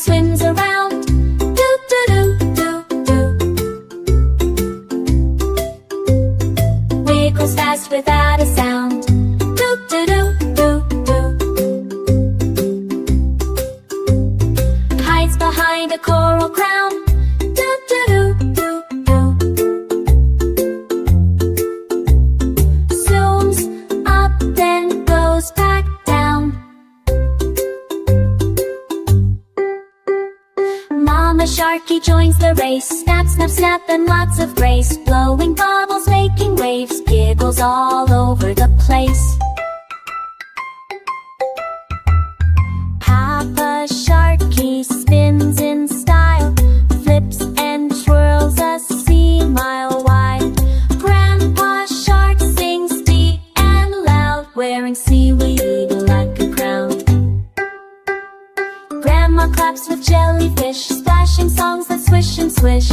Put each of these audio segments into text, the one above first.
swims around. Do do do do do. Wiggles fast without a sound. Do do do do do. Hides behind a coral crown. Do do do do do. Zooms up, then goes back down. Mama Sharky joins the race. Snap, snap, snap, and lots of grace. Blowing bubbles, making waves. Giggles all over the place. Papa Sharky spins in style. Flips and twirls a sea mile wide. Grandpa Shark sings deep and loud, wearing seaweed like a crown. Grandma claps with jellyfish, splashing songs that swish and swish.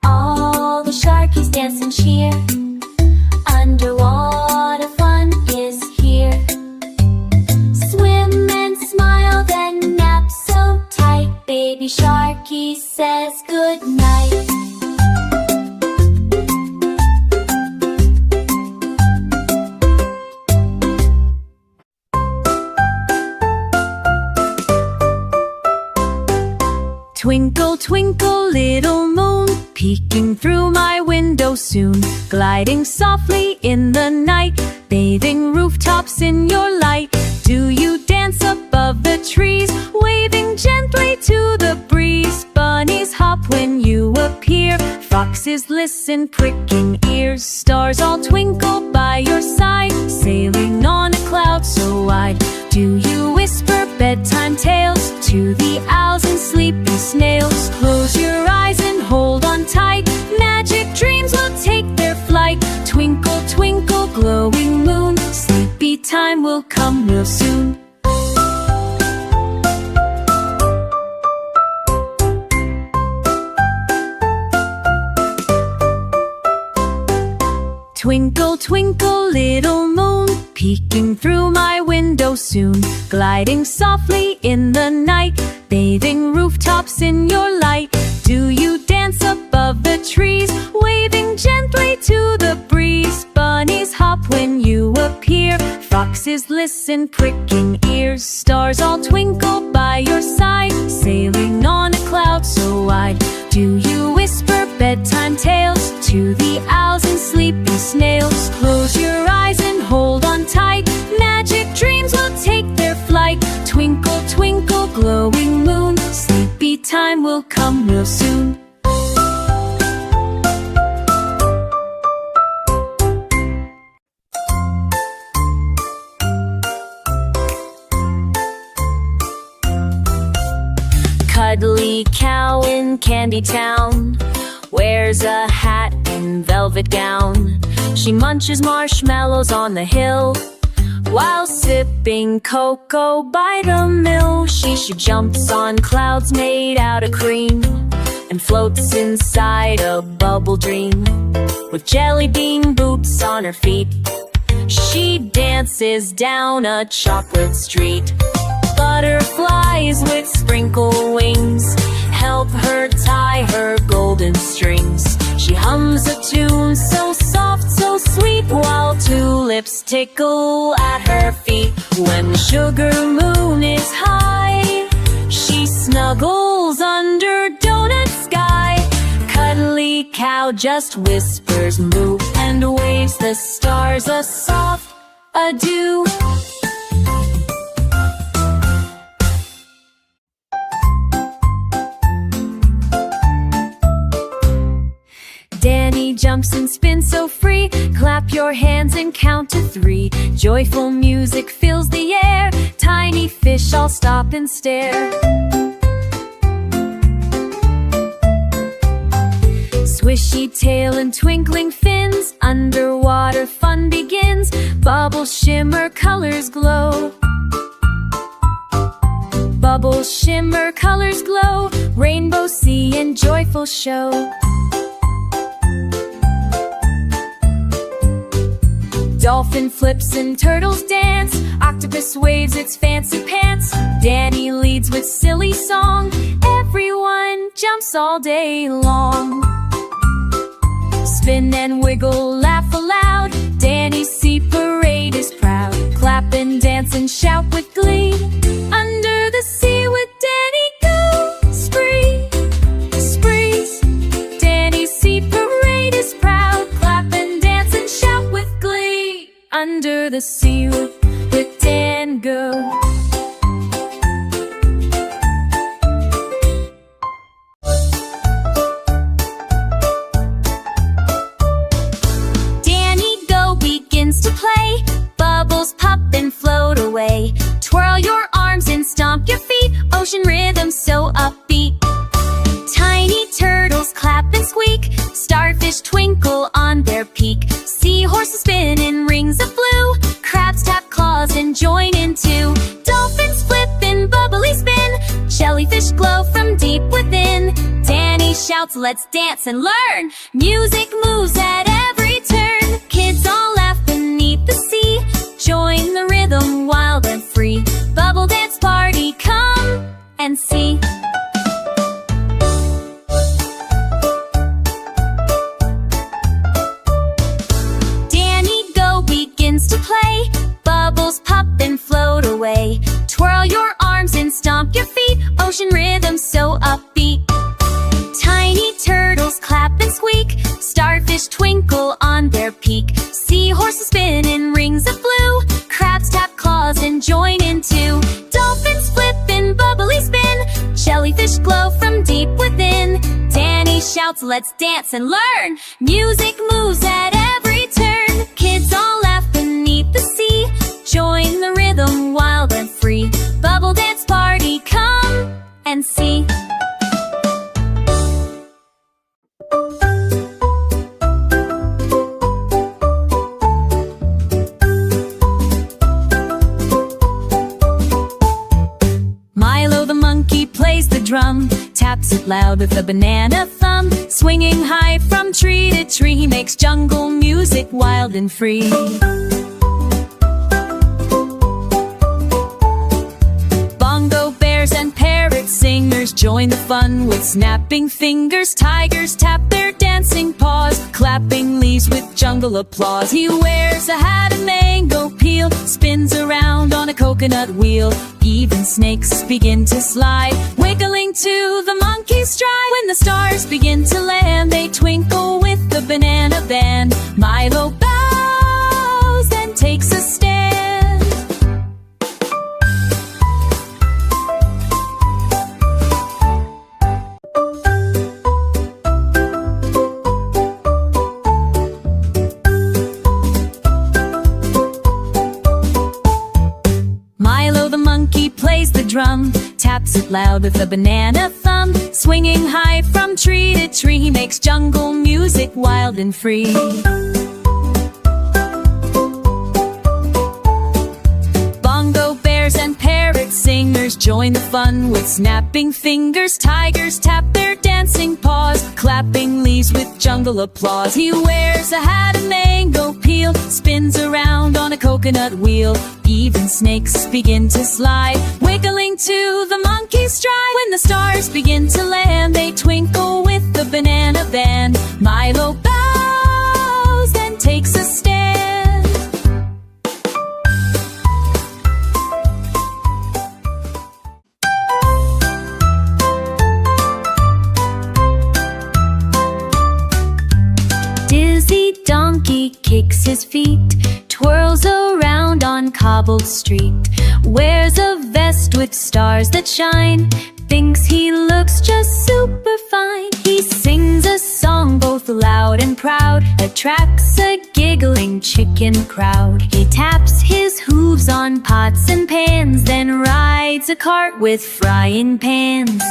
All the Sharkies dance and cheer. Underwater fun is here. Swim and smile, then nap so tight. Baby Sharky says goodnight. Twinkle, twinkle, little moon, peeking through my window soon, gliding softly in the night, bathing rooftops in your light. Do you dance above the trees, waving gently to the breeze? Bunnies hop when you appear, foxes listen, pricking ears. Stars all twinkle by your side, sailing on a cloud so wide. Do you whisper bedtime tales to the owls and sleepy snails? Close your eyes and hold on tight, magic dreams will take their flight. Twinkle, twinkle, glowing moon, sleepy time will come real soon. Twinkle, twinkle, little moon, peeking through my window soon, gliding softly in the night, bathing rooftops in your light. Do you dance above the trees, waving gently to the breeze? Bunnies hop when you appear, foxes listen, pricking ears. Stars all twinkle by your side, sailing on a cloud so wide. Do you whisper bedtime tales to the owls and sleepy snails? Close your eyes and hold on tight, magic dreams will take their flight. Twinkle, twinkle, glowing moon, sleepy time will come real soon. Cuddly cow in Candy Town wears a hat and velvet gown. She munches marshmallows on the hill while sipping cocoa by the mill. She jumps on clouds made out of cream and floats inside a bubble dream. With jelly bean boots on her feet, she dances down a chocolate street. Butterflies with sprinkle wings help her tie her golden strings. She hums a tune so soft, so sweet, while tulips tickle at her feet. When the sugar moon is high, she snuggles under donut sky. Cuddly cow just whispers moo and waves the stars a soft adieu. Danny jumps and spins so free. Clap your hands and count to 3. Joyful music fills the air. Tiny fish all stop and stare. Swishy tail and twinkling fins, underwater fun begins. Bubbles shimmer, colors glow. Bubbles shimmer, colors glow. Rainbow sea and joyful show. Dolphin flips and turtles dance. Octopus waves its fancy pants. Danny leads with silly song. Everyone jumps all day long. Spin and wiggle, laugh aloud. Danny's sea parade is proud. Clap and dance and shout with glee. Under the sea with Danny go. Spree, sprees. Danny's sea parade is proud. Clap and dance and shout with glee. Under the sea with Dan go. To play, bubbles pop and float away. Twirl your arms and stomp your feet. Ocean rhythm so upbeat. Tiny turtles clap and squeak. Starfish twinkle on their peak. Seahorses spin in rings of blue. Crabs tap claws and join in too. Dolphins flip and bubbly spin. Jellyfish glow from deep within. Danny shouts, let's dance and learn. Music moves at every turn. Kids all laugh beneath the sea. Join the rhythm wild and free. Bubble dance party, come and see. Danny go begins to play. Bubbles pop and float away. Twirl your arms and stomp your feet. Ocean rhythm so upbeat. Tiny turtles clap and squeak. Starfish twinkle on their peak. Seahorses spin in rings of blue. Crabs tap claws and join in too. Dolphins flip and bubbly spin. Jellyfish glow from deep within. Danny shouts, let's dance and learn. Music moves at every turn. Kids all laugh beneath the sea. Join the rhythm wild and free. Bubble dance party, come and see. Milo the monkey plays the drum. Taps it loud with a banana thumb. Swinging high from tree to tree, he makes jungle music wild and free. Bongo bears and parrot singers join the fun with snapping fingers. Tigers tap their dancing paws. Clapping leaves with jungle applause. He wears a hat of mango peel. Spins around on a coconut wheel. Even snakes begin to slide, wiggling to the monkey's stride. When the stars begin to land, they twinkle with the banana band. Milo bows and takes a stand. Milo the monkey plays the drum. Taps it loud with a banana thumb. Swinging high from tree to tree, he makes jungle music wild and free. Bongo bears and parrot singers join the fun with snapping fingers. Tigers tap their dancing paws. Clapping leaves with jungle applause. He wears a hat of mango peel. Spins around on a coconut wheel. Even snakes begin to slide, wiggling to the monkey's stride. When the stars begin to land, they twinkle with the banana band. Milo bows and takes a stand. Dizzy donkey kicks his feet. Twirls around on cobbled street. Wears a vest with stars that shine. Thinks he looks just super fine. He sings a song both loud and proud. Attracts a giggling chicken crowd. He taps his hooves on pots and pans. Then rides a cart with frying pans.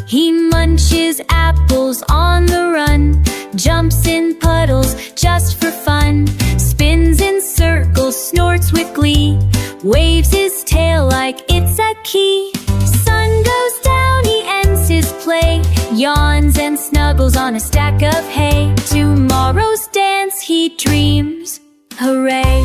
He munches apples on the run. Jumps in puddles just for fun. Spins in circles, snorts with glee. Waves his tail like it's a key. Sun goes down, he ends his play. Yawns and snuggles scribbles on a stack of hay. Tomorrow's dance he dreams. Hooray!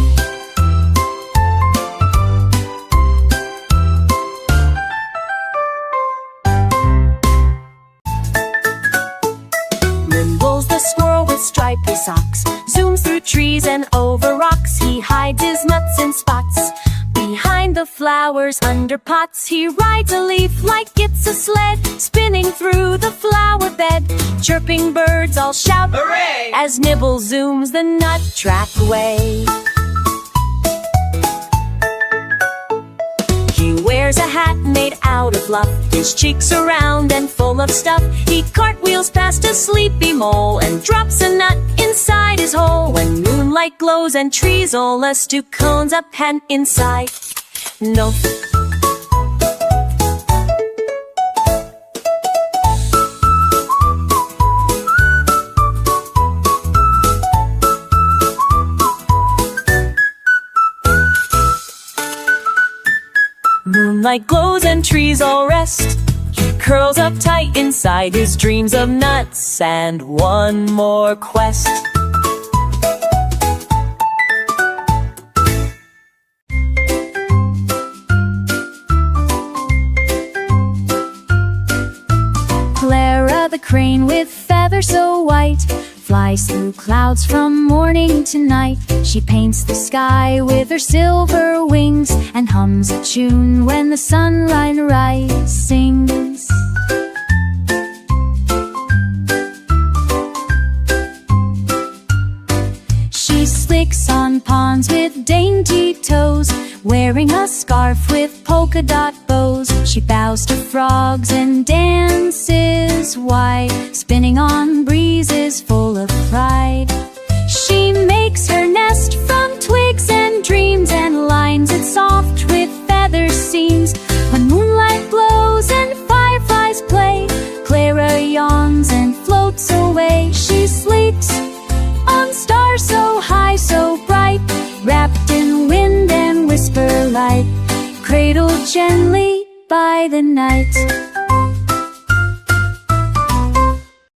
Nimble's the squirrel with stripy socks, zooms through trees and over rocks. He hides his nuts in spots behind the flowers under pots. He rides a leaf like it's a sled, spinning through the flower bed. Chirping birds all shout hooray as Nibble zooms the nut track away. He wears a hat made out of fluff, his cheeks are round and full of stuff. He cartwheels past a sleepy mole and drops a nut inside his hole. When moonlight glows and trees all us two cones up and inside. No. Moonlight glows and trees all rest. He curls up tight inside his dreams of nuts and one more quest. Clara the crane with feathers so white flies through clouds from morning to night. She paints the sky with her silver wings and hums a tune when the sunlight rises. She slicks on ponds with dainty toes, wearing a scarf with polka dot bows. She bows to frogs and dances wide, spinning on breezes full of pride. She makes her nest from twigs and dreams and lines it soft with feather seams. When moonlight glows and fireflies play, Clara yawns and floats away. She sleeps on stars so high, so bright, wrapped in wind and whisper light, cradled gently by the night.